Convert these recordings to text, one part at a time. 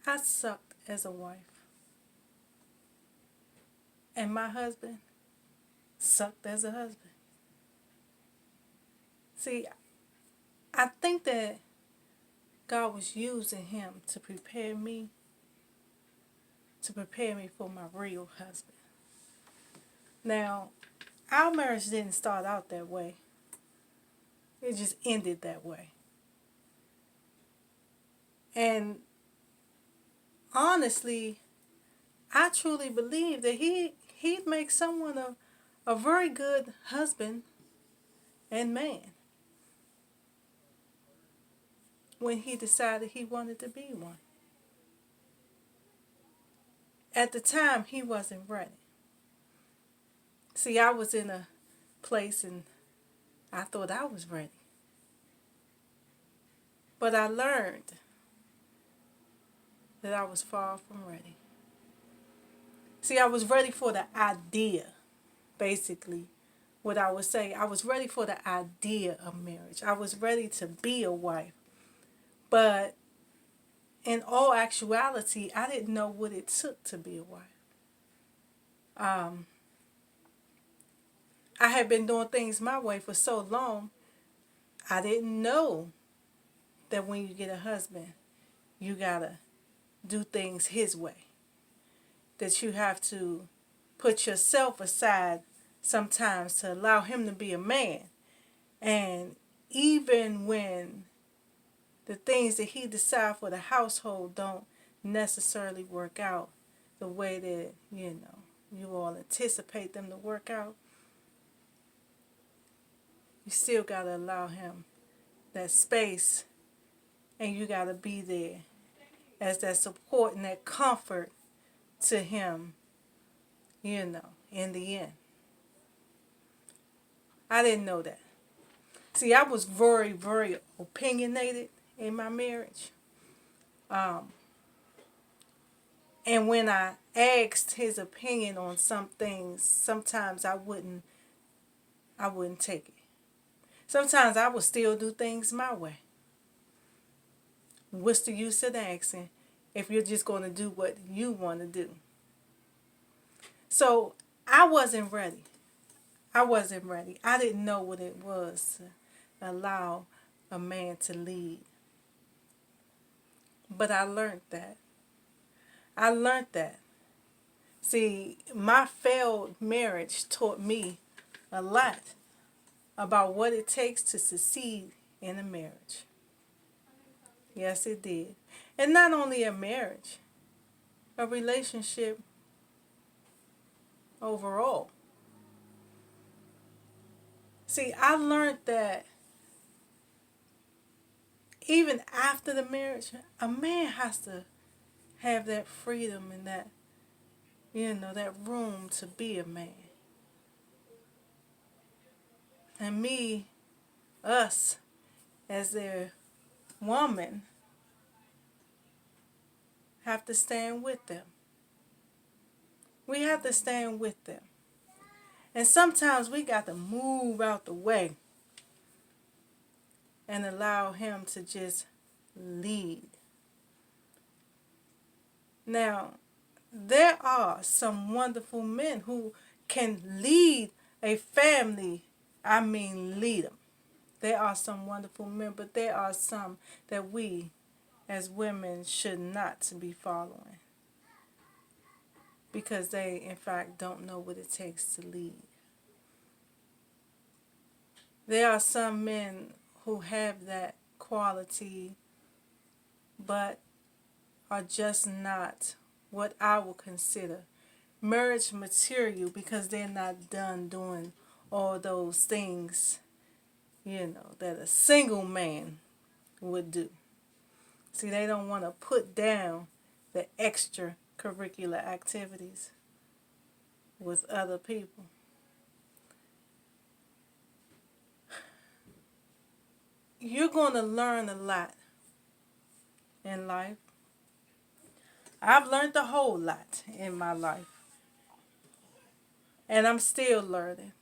I sucked as a wife, and my husband sucked as a husband. See, I think that God was using him to prepare me for my real husband. Now, our marriage didn't start out that way. It just ended that way. And honestly, I truly believe that he'd make someone a very good husband and man when he decided he wanted to be one. At the time, he wasn't ready. See, I was in a place and I thought I was ready. But I learned that I was far from ready. See, I was ready for the idea, basically, what I would say. I was ready for the idea of marriage. I was ready to be a wife. But in all actuality, I didn't know what it took to be a wife. Um, I had been doing things my way for so long, I didn't know that when you get a husband, you gotta do things his way. That you have to put yourself aside sometimes to allow him to be a man. And even when the things that he decides for the household don't necessarily work out the way that, you all anticipate them to work out, you still got to allow him that space, and you got to be there as that support and that comfort to him, in the end. I didn't know that. See, I was very, very opinionated in my marriage. Um, and when I asked his opinion on some things, sometimes I wouldn't take it. Sometimes I would still do things my way. What's the use of asking if you're just going to do what you want to do? So I wasn't ready. I wasn't ready. I didn't know what it was to allow a man to lead. But I learned that. I learned that. See, my failed marriage taught me a lot about what it takes to succeed in a marriage. Yes, it did. And not only a marriage, a relationship overall. See, I learned that even after the marriage, a man has to have that freedom and that room to be a man. And us, as their woman, have to stand with them. We have to stand with them. And sometimes we got to move out the way and allow him to just lead. Now, there are some wonderful men who can lead a family. I mean, lead them. There are some wonderful men, but there are some that we as women should not be following because they, in fact, don't know what it takes to lead. There are some men who have that quality but are just not what I would consider marriage material because they're not done doing all those things, that a single man would do. See, they don't want to put down the extracurricular activities with other people. You're going to learn a lot in life. I've learned a whole lot in my life. And I'm still learning.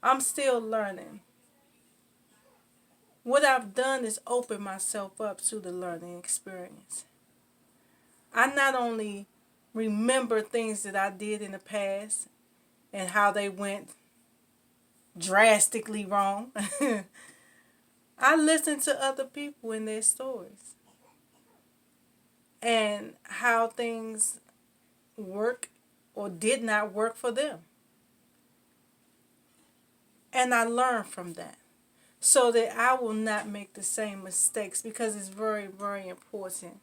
I'm still learning. What I've done is open myself up to the learning experience. I not only remember things that I did in the past and how they went drastically wrong, I listen to other people and their stories and how things work or did not work for them. And I learn from that so that I will not make the same mistakes, because it's very, very important.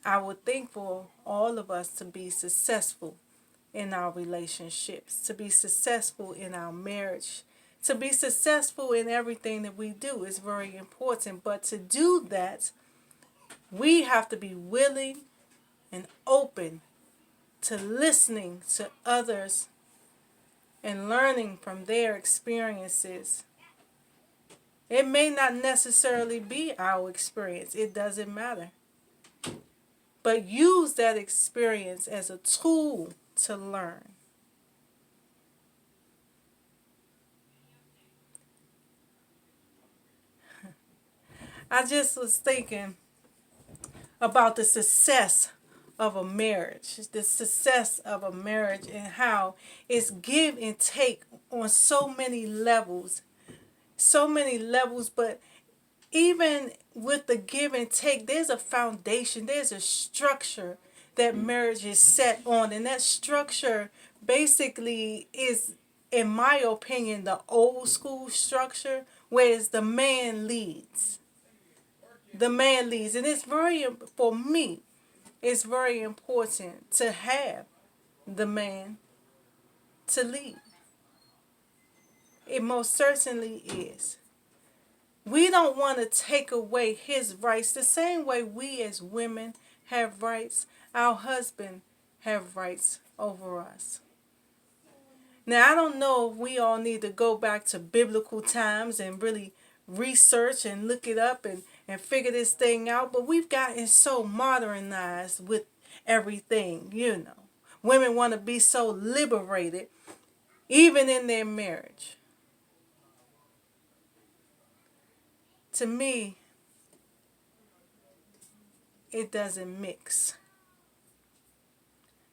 I would think for all of us to be successful in our relationships, to be successful in our marriage, to be successful in everything that we do is very important. But to do that, we have to be willing and open to listening to others and learning from their experiences. It may not necessarily be our experience, it doesn't matter. But use that experience as a tool to learn. I just was thinking about the success of a marriage, the success of a marriage, and how it's give and take on so many levels. But even with the give and take, there's a foundation, there's a structure that marriage is set on, and that structure basically is, in my opinion, the old school structure, whereas the man leads. And it's very, for me, it's very important to have the man to lead. It most certainly is. We don't want to take away his rights the same way we as women have rights. Our husband have rights over us. Now, I don't know if we all need to go back to biblical times and really research and look it up and figure this thing out, but we've gotten so modernized with everything, you know. Women want to be so liberated, even in their marriage. To me, it doesn't mix.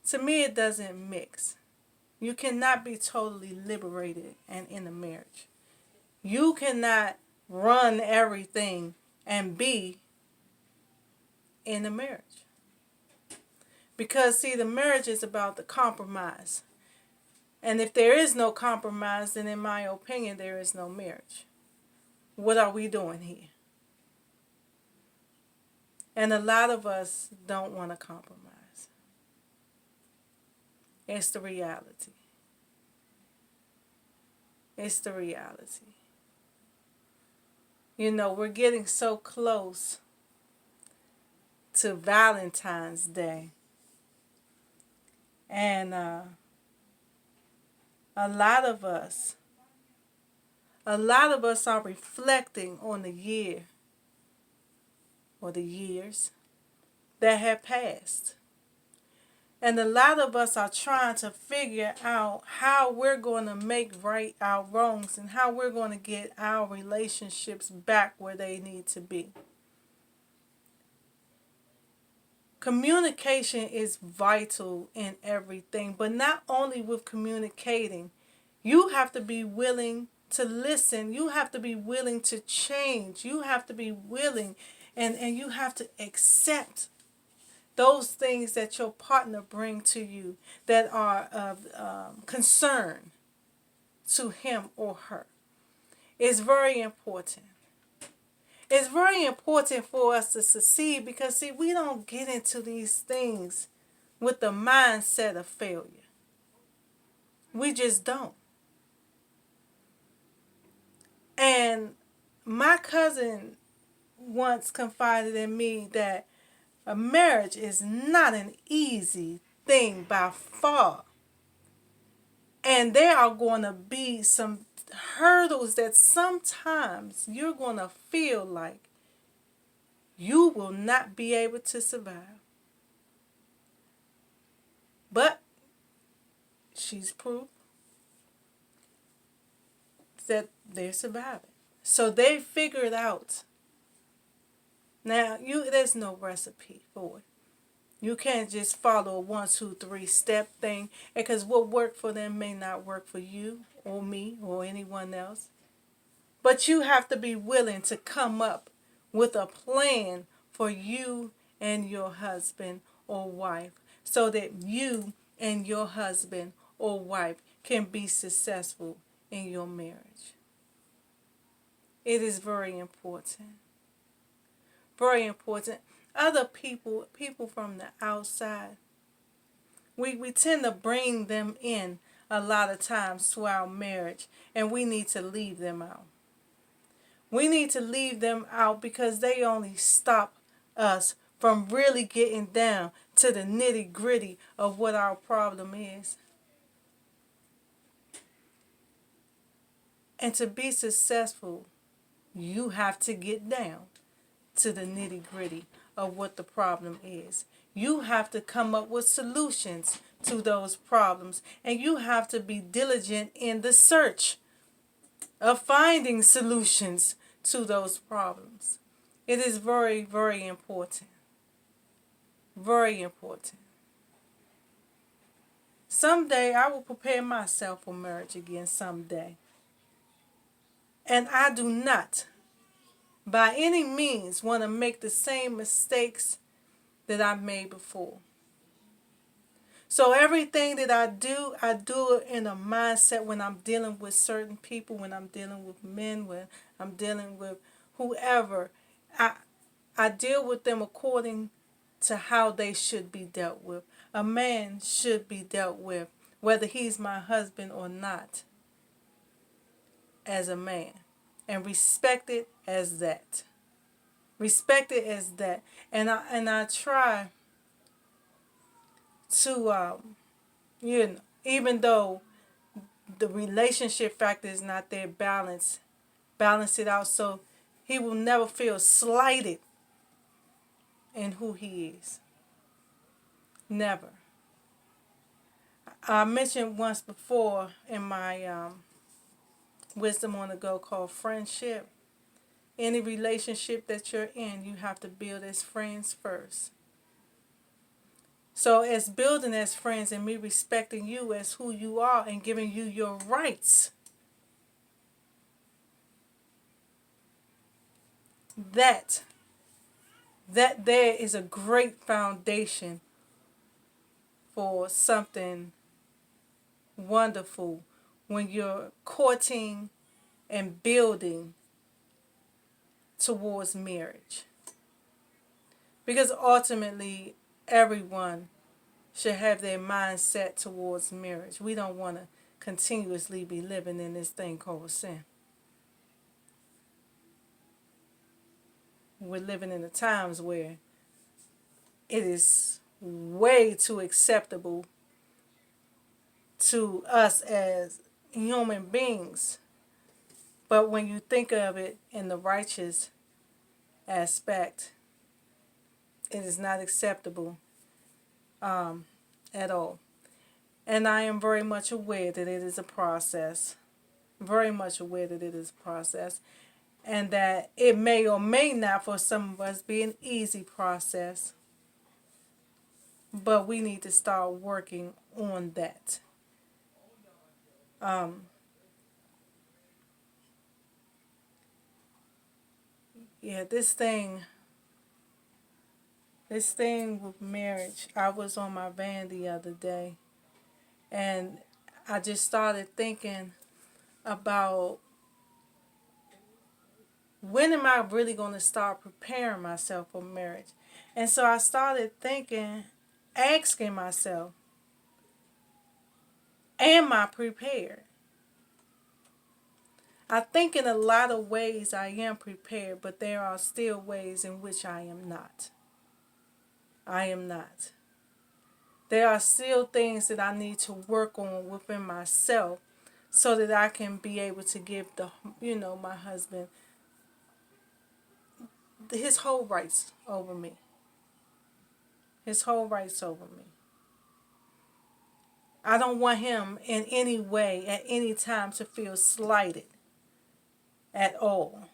To me, it doesn't mix. You cannot be totally liberated and in a marriage. You cannot run everything and be in a marriage. Because, see, the marriage is about the compromise. And if there is no compromise, then in my opinion, there is no marriage. What are we doing here? And a lot of us don't want to compromise. It's the reality. It's the reality. You know, we're getting so close to Valentine's Day. And a lot of us are reflecting on the year or the years that have passed. And a lot of us are trying to figure out how we're going to make right our wrongs and how we're going to get our relationships back where they need to be. Communication is vital in everything, but not only with communicating. You have to be willing to listen. You have to be willing to change. You have to be willing and you have to accept those things that your partner bring to you that are of concern to him or her. It's very important. It's very important for us to succeed because, see, we don't get into these things with the mindset of failure. We just don't. And my cousin once confided in me that a marriage is not an easy thing by far. And there are going to be some hurdles that sometimes you're going to feel like you will not be able to survive. But she's proof that they're surviving. So they figured out Now, there's no recipe for it. You can't just follow a 1, 2, 3 step thing, because what worked for them may not work for you or me or anyone else. But you have to be willing to come up with a plan for you and your husband or wife, so that you and your husband or wife can be successful in your marriage. It is very important. Very important. Other people from the outside, we tend to bring them in a lot of times to our marriage, and we need to leave them out. We need to leave them out because they only stop us from really getting down to the nitty gritty of what our problem is. And to be successful, you have to get down to the nitty gritty of what the problem is. You have to come up with solutions to those problems, and you have to be diligent in the search of finding solutions to those problems. It is very, very important. Very important. Someday I will prepare myself for marriage again someday. And I do not, by any means, want to make the same mistakes that I've made before. So everything that I do it in a mindset when I'm dealing with certain people, when I'm dealing with men, when I'm dealing with whoever. I deal with them according to how they should be dealt with. A man should be dealt with, whether he's my husband or not, as a man. And respect it as that. Respect it as that. And I try to, even though the relationship factor is not there, balance it out so he will never feel slighted in who he is. Never. I mentioned once before in my Wisdom on the Go called friendship. Any relationship that you're in, you have to build as friends first. So as building as friends and me respecting you as who you are and giving you your rights, that there is a great foundation for something wonderful when you're courting and building towards marriage. Because ultimately, everyone should have their mind set towards marriage. We don't want to continuously be living in this thing called sin. We're living in the times where it is way too acceptable to us as human beings. But when you think of it in the righteous aspect, it is not acceptable at all. And I am very much aware that it is a process. Very much aware that it is a process. And that it may or may not for some of us be an easy process. But we need to start working on that. Yeah, this thing with marriage, I was on my van the other day, and I just started thinking about, when am I really going to start preparing myself for marriage? And so I started thinking, asking myself, am I prepared? I think in a lot of ways I am prepared, but there are still ways in which I am not. I am not. There are still things that I need to work on within myself so that I can be able to give my husband his whole rights over me. His whole rights over me. I don't want him in any way, at any time, to feel slighted at all.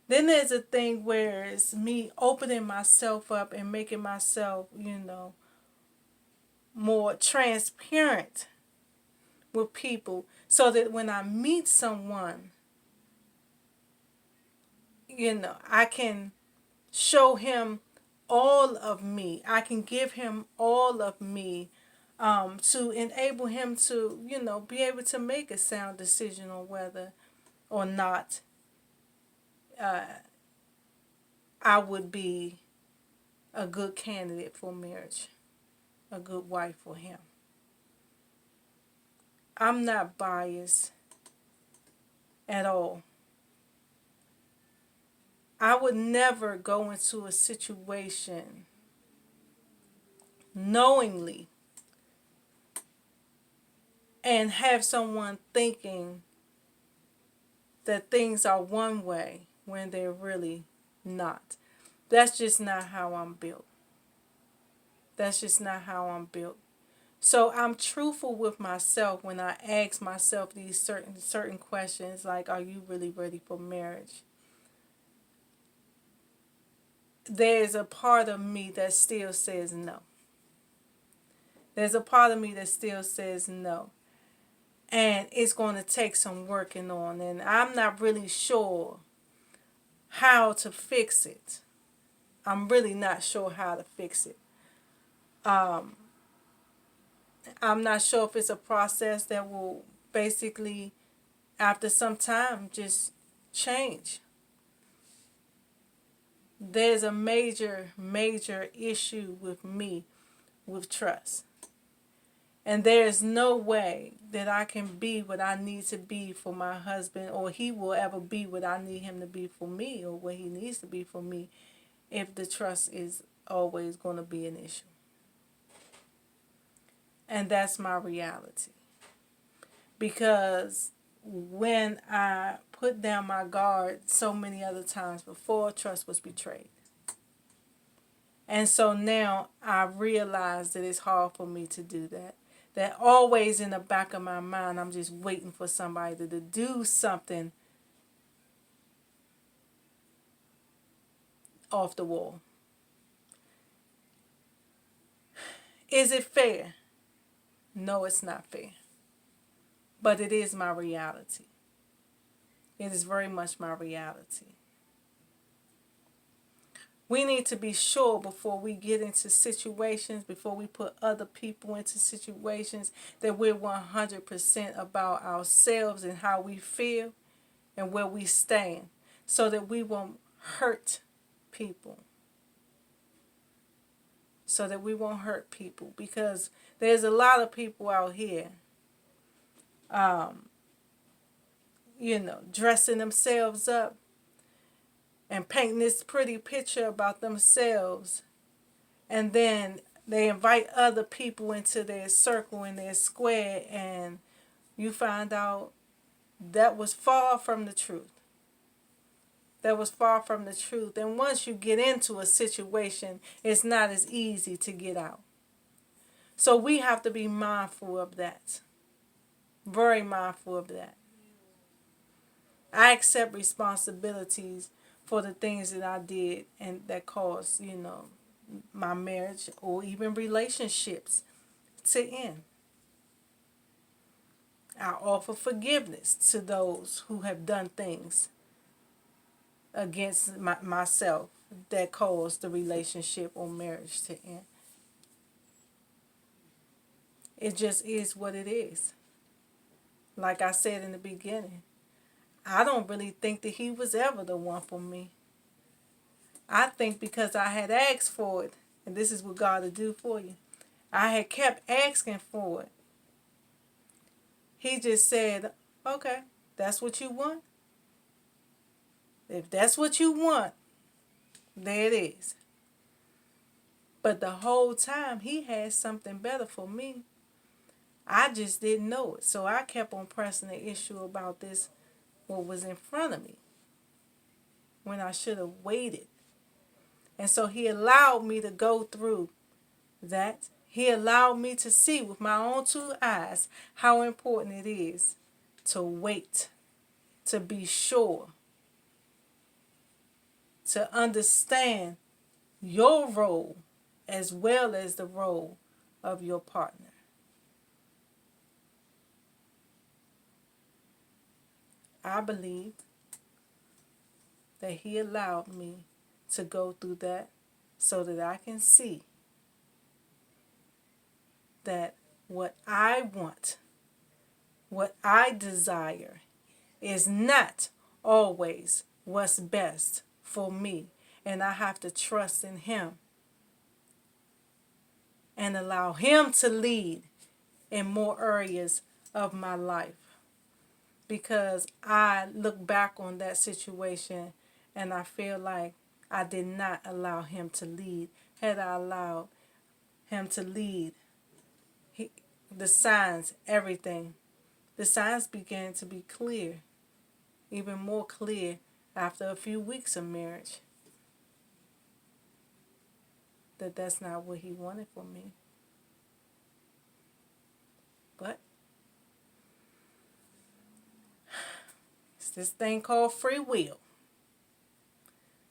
Then there's a thing where it's me opening myself up and making myself, more transparent with people so that when I meet someone, I can show him all of me. I can give him all of me, to enable him to, be able to make a sound decision on whether or not I would be a good candidate for marriage, a good wife for him. I'm not biased at all. I would never go into a situation knowingly and have someone thinking that things are one way when they're really not. That's just not how I'm built. That's just not how I'm built. So I'm truthful with myself when I ask myself these certain questions like, are you really ready for marriage? There's a part of me that still says no. There's a part of me that still says no. And it's going to take some working on. And I'm not really sure how to fix it. I'm really not sure how to fix it. I'm not sure if it's a process that will basically, after some time, just change. There's a major, major issue with me with trust. And there's no way that I can be what I need to be for my husband, or he will ever be what I need him to be for me, or what he needs to be for me, if the trust is always going to be an issue. And that's my reality. Because when I put down my guard so many other times before, trust was betrayed. And so now I realize that it's hard for me to do that. That always in the back of my mind, I'm just waiting for somebody to do something off the wall. Is it fair? No, it's not fair. But it is my reality. It is very much my reality. We need to be sure before we get into situations, before we put other people into situations, that we're 100% about ourselves and how we feel and where we stand, so that we won't hurt people. So that we won't hurt people. Because there's a lot of people out here, dressing themselves up and painting this pretty picture about themselves, and then they invite other people into their circle, in their square, and you find out that was far from the truth. That was far from the truth. And once you get into a situation, it's not as easy to get out. So we have to be mindful of that. Very mindful of that. I accept responsibilities for the things that I did and that caused, my marriage or even relationships to end. I offer forgiveness to those who have done things against myself that caused the relationship or marriage to end. It just is what it is. Like I said in the beginning, I don't really think that he was ever the one for me. I think because I had asked for it, and this is what God will do for you, I had kept asking for it. He just said, okay, that's what you want. If that's what you want, there it is. But the whole time, he had something better for me. I just didn't know it. So I kept on pressing the issue about this, what was in front of me, when I should have waited. And so he allowed me to go through that. He allowed me to see with my own two eyes how important it is, to wait, to be sure, to understand your role as well as the role of your partner. I believe that He allowed me to go through that so that I can see that what I want, what I desire, is not always what's best for me. And I have to trust in Him and allow Him to lead in more areas of my life. Because I look back on that situation and I feel like I did not allow Him to lead. Had I allowed Him to lead, the signs, everything, the signs began to be clear, even more clear after a few weeks of marriage, that that's not what He wanted for me. But it's this thing called free will.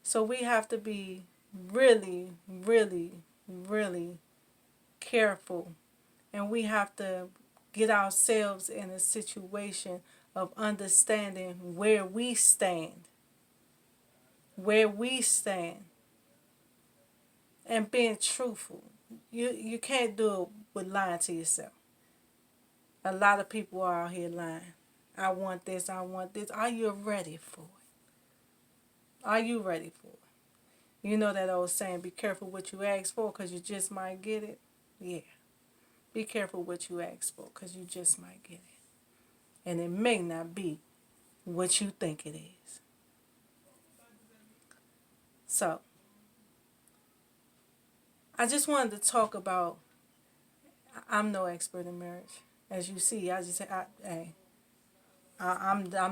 So we have to be really, really, really careful. And we have to get ourselves in a situation of understanding where we stand. Where we stand. And being truthful. You can't do it with lying to yourself. A lot of people are out here lying. I want this, I want this. Are you ready for it? Are you ready for it? You know that old saying, be careful what you ask for because you just might get it? Yeah. Be careful what you ask for because you just might get it. And it may not be what you think it is. So, I just wanted to talk about, I'm no expert in marriage. As you see, I'm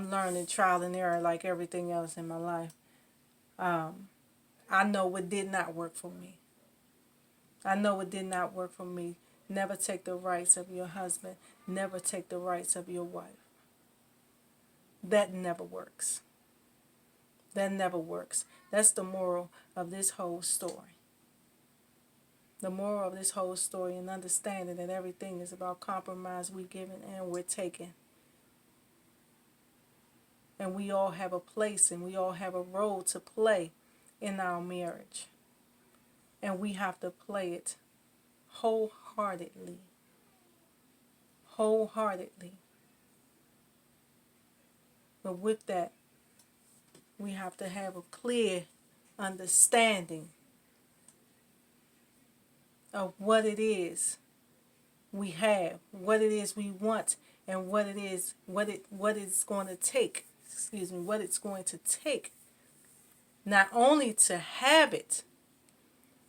learning trial and error like everything else in my life. I know what did not work for me. I know it did not work for me. Never take the rights of your husband. Never take the rights of your wife. That never works. That never works. That's the moral of this whole story. The moral of this whole story, and understanding that everything is about compromise. We're giving and we're taking. And we all have a place and we all have a role to play in our marriage. And we have to play it wholeheartedly. Wholeheartedly. But with that, we have to have a clear understanding of what it is we have, what it is we want, and what it's going to take. What it's going to take, not only to have it,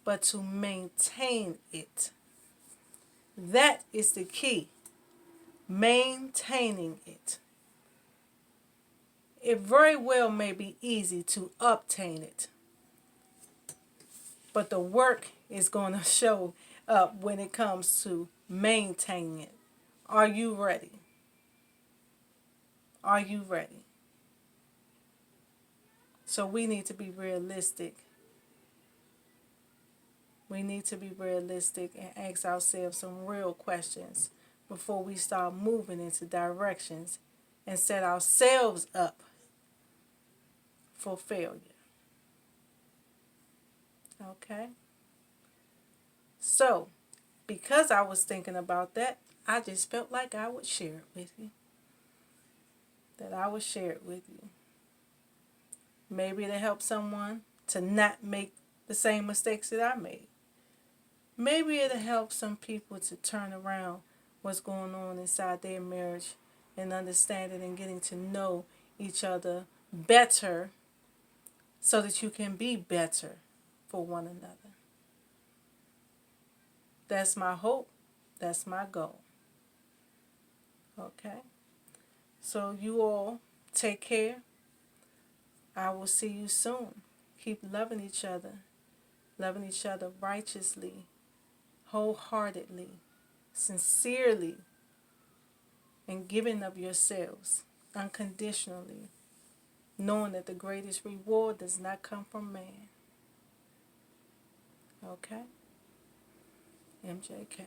but to maintain it. That is the key. Maintaining it. It very well may be easy to obtain it, but the work is going to show up when it comes to maintaining it. Are you ready? Are you ready? So we need to be realistic. We need to be realistic and ask ourselves some real questions before we start moving into directions and set ourselves up for failure. Okay? So, because I was thinking about that, I just felt like I would share it with you. That I would share it with you. Maybe it'll help someone to not make the same mistakes that I made. Maybe it'll help some people to turn around what's going on inside their marriage and understanding and getting to know each other better so that you can be better for one another. That's my hope. That's my goal. Okay? So you all take care. I will see you soon. Keep loving each other righteously, wholeheartedly, sincerely, and giving of yourselves unconditionally knowing that the greatest reward does not come from man. Okay? MJK.